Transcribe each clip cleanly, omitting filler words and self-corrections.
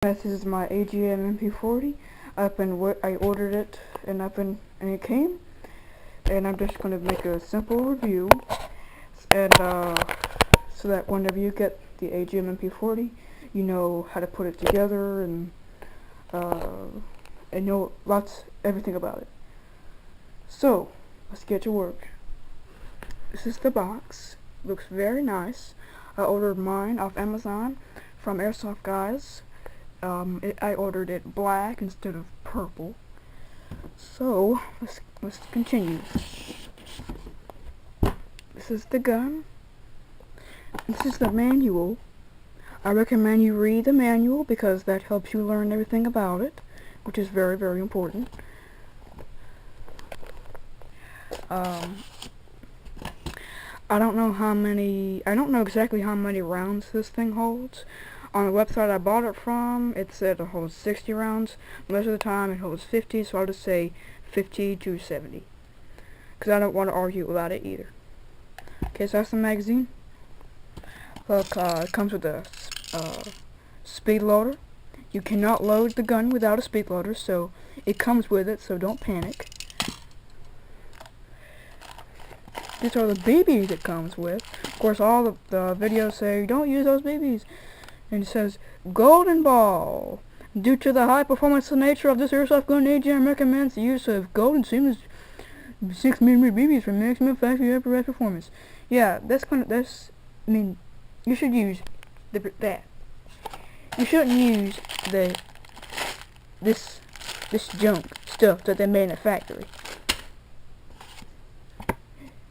This is my AGM mp40. I ordered it and it came, and I'm just going to make a simple review, and so that whenever you get the AGM mp40, you know how to put it together and know everything about it. So let's get to work. This is the box. Looks very nice. I ordered mine off Amazon from Airsoft Guys. I ordered it black instead of purple. So let's continue. This is the gun. This is the manual. I recommend you read the manual because that helps you learn everything about it, which is very, very important. I don't know exactly how many rounds this thing holds. On the website I bought it from, it said it holds 60 rounds. Most of the time it holds 50, so I'll just say 50 to 70. Because I don't want to argue about it either. Okay, so that's the magazine. Look, it comes with a speed loader. You cannot load the gun without a speed loader, so it comes with it, so don't panic. These are the BBs it comes with. Of course, all the videos say, don't use those BBs. And it says, Golden Ball. Due to the high performance nature of this airsoft gun, AGM recommends the use of golden seamless 6mm BBs for maximum factory apparatus performance. Yeah, you should use that. You shouldn't use this junk stuff that they made in the factory.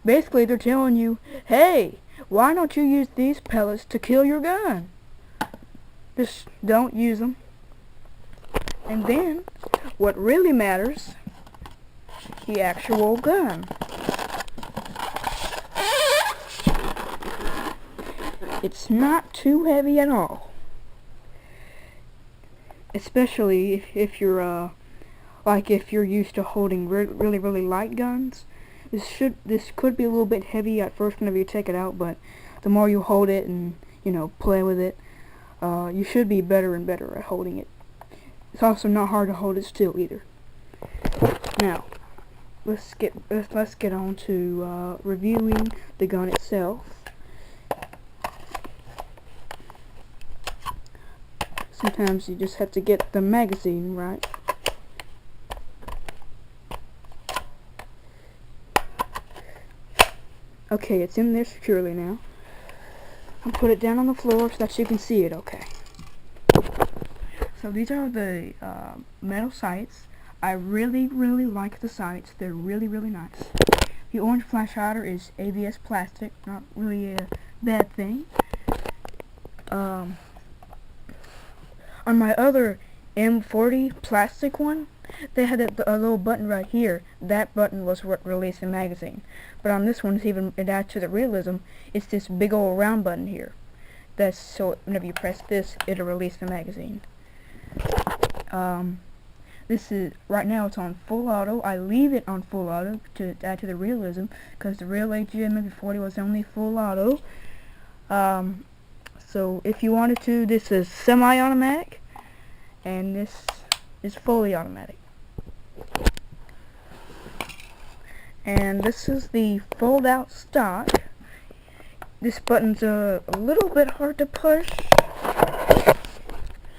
Basically, they're telling you, hey, why don't you use these pellets to kill your gun? Just don't use them. And then, what really matters, the actual gun. It's not too heavy at all. Especially if you're, if you're used to holding really light guns. This could be a little bit heavy at first whenever you take it out, but the more you hold it and, play with it, you should be better and better at holding it. It's also not hard to hold it still either. Now, let's get on to reviewing the gun itself. Sometimes you just have to get the magazine right. Okay, it's in there securely now. I'll put it down on the floor so that you can see it okay. So these are the metal sights. I really like the sights. They're really nice. The orange flash hider is ABS plastic, not really a bad thing. On my other M40 plastic one, they had a little button right here. That button was what released the magazine. But on this one, it adds to the realism. It's this big old round button here. That's so whenever you press this, it'll release the magazine. This is right now. It's on full auto. I leave it on full auto to add to the realism because the real AGM mp40 was only full auto. So if you wanted to, this is semi-automatic, and this is fully automatic. And this is the fold-out stock. This button's a little bit hard to push,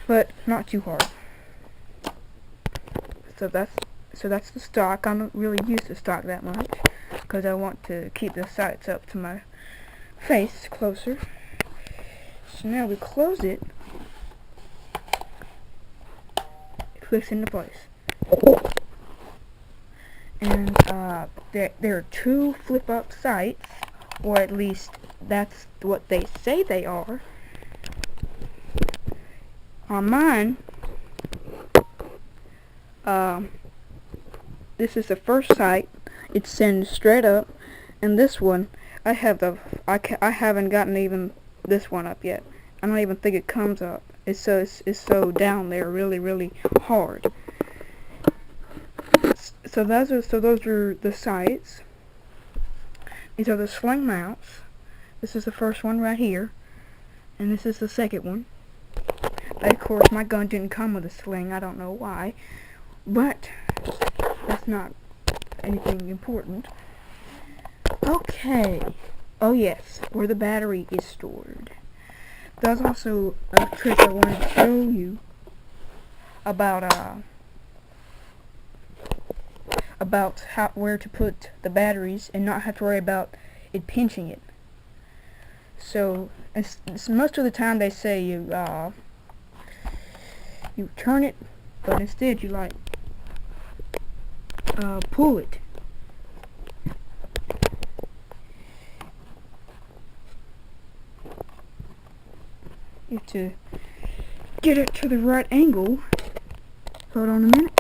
but not too hard. So that's the stock. I don't really use the stock that much because I want to keep the sights up to my face closer. So now we close it. It clicks into place. And there are two flip-up sights, or at least that's what they say they are. On mine, this is the first sight. It sends straight up, and this one, I haven't gotten even this one up yet. I don't even think it comes up. It's so down there, really hard. So those are the sights. These are the sling mounts. This is the first one right here, and this is the second one. Of course, my gun didn't come with a sling. I don't know why, but that's not anything important. Okay. Oh yes, where the battery is stored. There's also a trick I wanted to show you about where to put the batteries and not have to worry about it pinching it. So most of the time they say you turn it, but instead you like pull it. You have to get it to the right angle. Hold on a minute.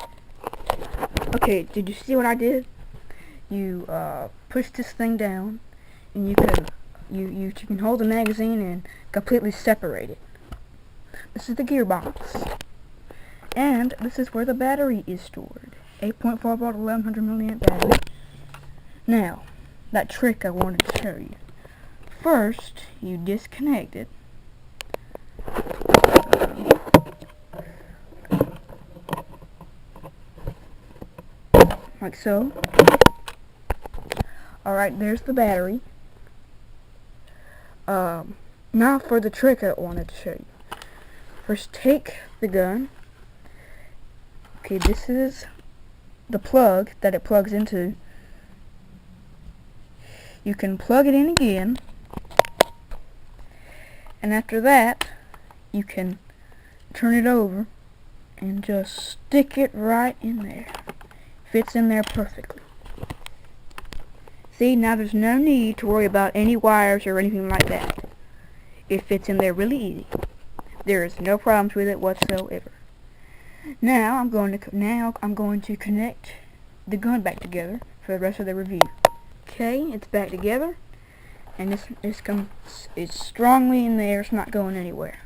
Okay, did you see what I did? You push this thing down, and you can hold the magazine and completely separate it. This is the gearbox, and this is where the battery is stored. 8.4 volt 1100 milliamp battery. Now, that trick I wanted to show you. First, you disconnect it. Like so. Alright, there's the battery. Now for the trick I wanted to show you. First, take the gun. Okay, this is the plug that it plugs into. You can plug it in again, and after that you can turn it over and just stick it right in there. Fits in there perfectly. See, now there's no need to worry about any wires or anything like that. It fits in there really easy. There is no problems with it whatsoever. Now I'm going to connect the gun back together for the rest of the review. Okay, it's back together, and it's strongly in there. It's not going anywhere.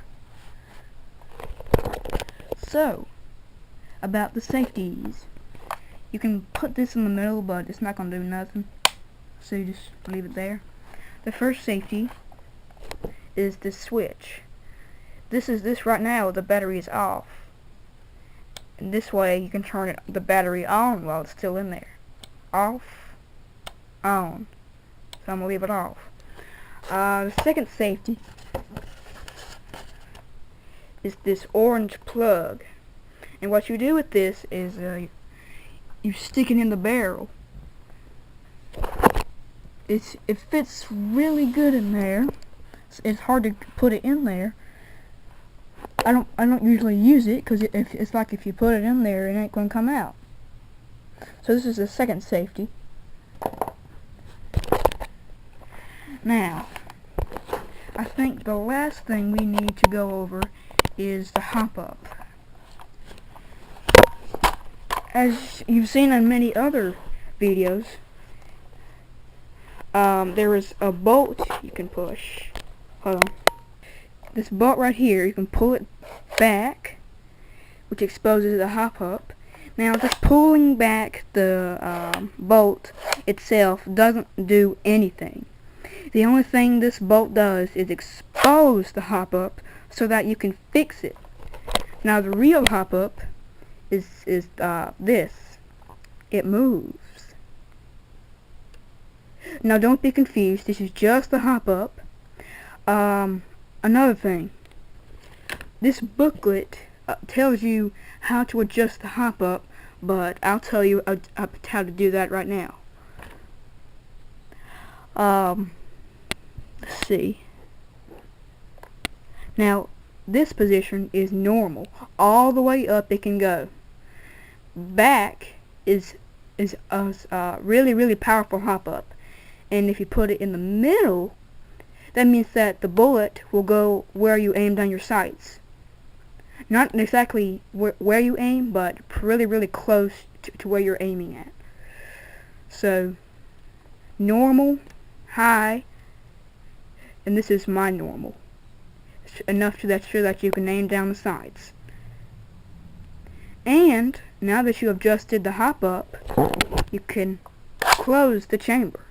So, about the safeties. You can put this in the middle, but it's not going to do nothing. So you just leave it there. The first safety is this switch. This right now, the battery is off. And this way you can turn the battery on while it's still in there. Off, on. So I'm going to leave it off. The second safety is this orange plug. And what you do with this is you stick it in the barrel. It fits really good in there. It's hard to put it in there. I don't usually use it because it's like if you put it in there, it ain't going to come out. So this is the second safety. Now, I think the last thing we need to go over is the hop up. As you've seen in many other videos, there is a bolt you can push. Hold on. This bolt right here, you can pull it back, which exposes the hop up. Now, just pulling back the bolt itself doesn't do anything. The only thing this bolt does is expose the hop up so that you can fix it. Now, the real hop up is this. It moves. Now, don't be confused. This is just the hop up. Another thing. This booklet tells you how to adjust the hop up, but I'll tell you how to do that right now. Let's see. Now, this position is normal. All the way up it can go. Back is a really powerful hop up. And if you put it in the middle, that means that the bullet will go where you aim down your sights. Not exactly where you aim, but really close to where you're aiming at. So, normal, high, and this is my normal. It's enough sure that you can aim down the sides. And, now that you have adjusted the hop up, you can close the chamber.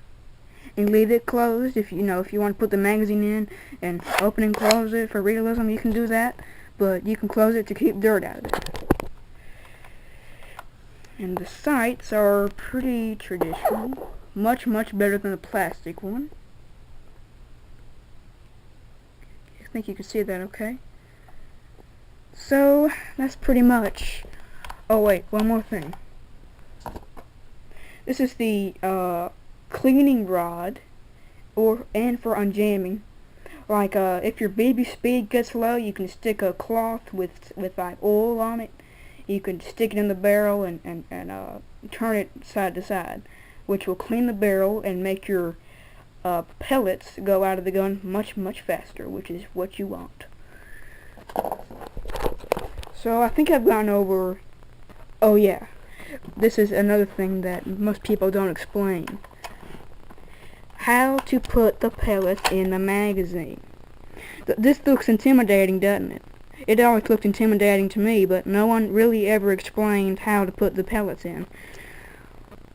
And leave it closed if you want to put the magazine in and open and close it for realism, you can do that. but you can close it to keep dirt out of it. And the sights are pretty traditional. Much better than the plastic one. I think you can see that okay. So, that's pretty much. Oh wait, one more thing. This is the cleaning rod, and for unjamming. Like if your baby speed gets low, you can stick a cloth with like oil on it. You can stick it in the barrel and turn it side to side, which will clean the barrel and make your pellets go out of the gun much faster, which is what you want. So I think I've gone over. Oh yeah, this is another thing that most people don't explain. How to put the pellets in the magazine. This looks intimidating, doesn't it? It always looked intimidating to me, but no one really ever explained how to put the pellets in.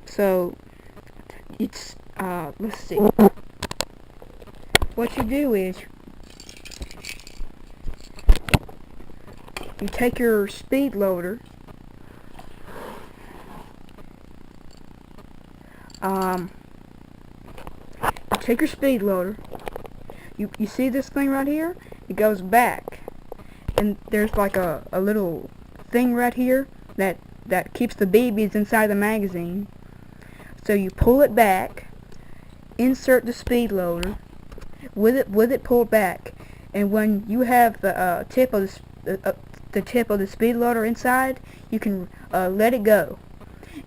So, it's, let's see. What you do is, you take your speed loader, you see this thing right here? It goes back, and there's like a little thing right here that keeps the babies inside the magazine. So you pull it back, insert the speed loader, with it pulled back, and when you have the tip of the speed loader inside, you can let it go,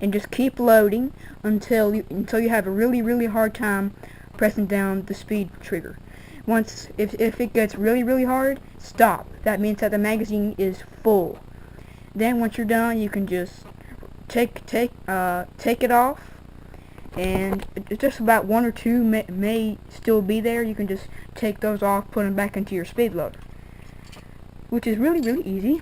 and just keep loading until you have a really hard time pressing down the speed trigger. Once, if it gets really hard, stop. That means that the magazine is full. Then once you're done, you can just take it off, and just about one or two may still be there. You can just take those off, put them back into your speed loader, which is really easy.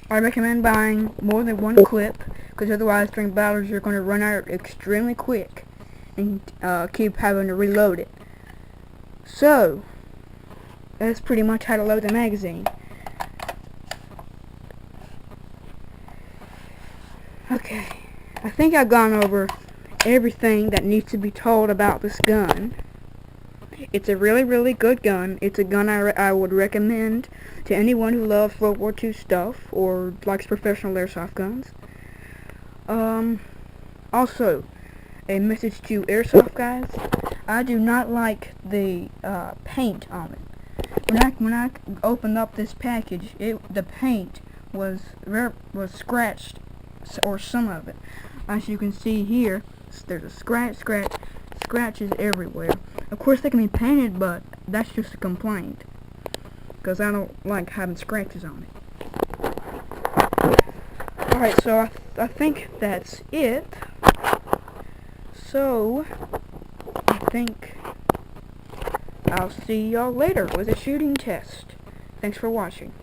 I recommend buying more than one clip, because otherwise during battles you're going to run out extremely quick and keep having to reload it. So, that's pretty much how to load the magazine. Okay, I think I've gone over everything that needs to be told about this gun. It's a really good gun. It's a gun I would recommend to anyone who loves World War II stuff or likes professional airsoft guns. Also, a message to airsoft guys: I do not like the paint on it. When I opened up this package, the paint was scratched, or some of it. As you can see here, there's a scratches everywhere. Of course they can be painted, but that's just a complaint, because I don't like having scratches on it. Alright, so I think that's it. So, I think I'll see y'all later with a shooting test. Thanks for watching.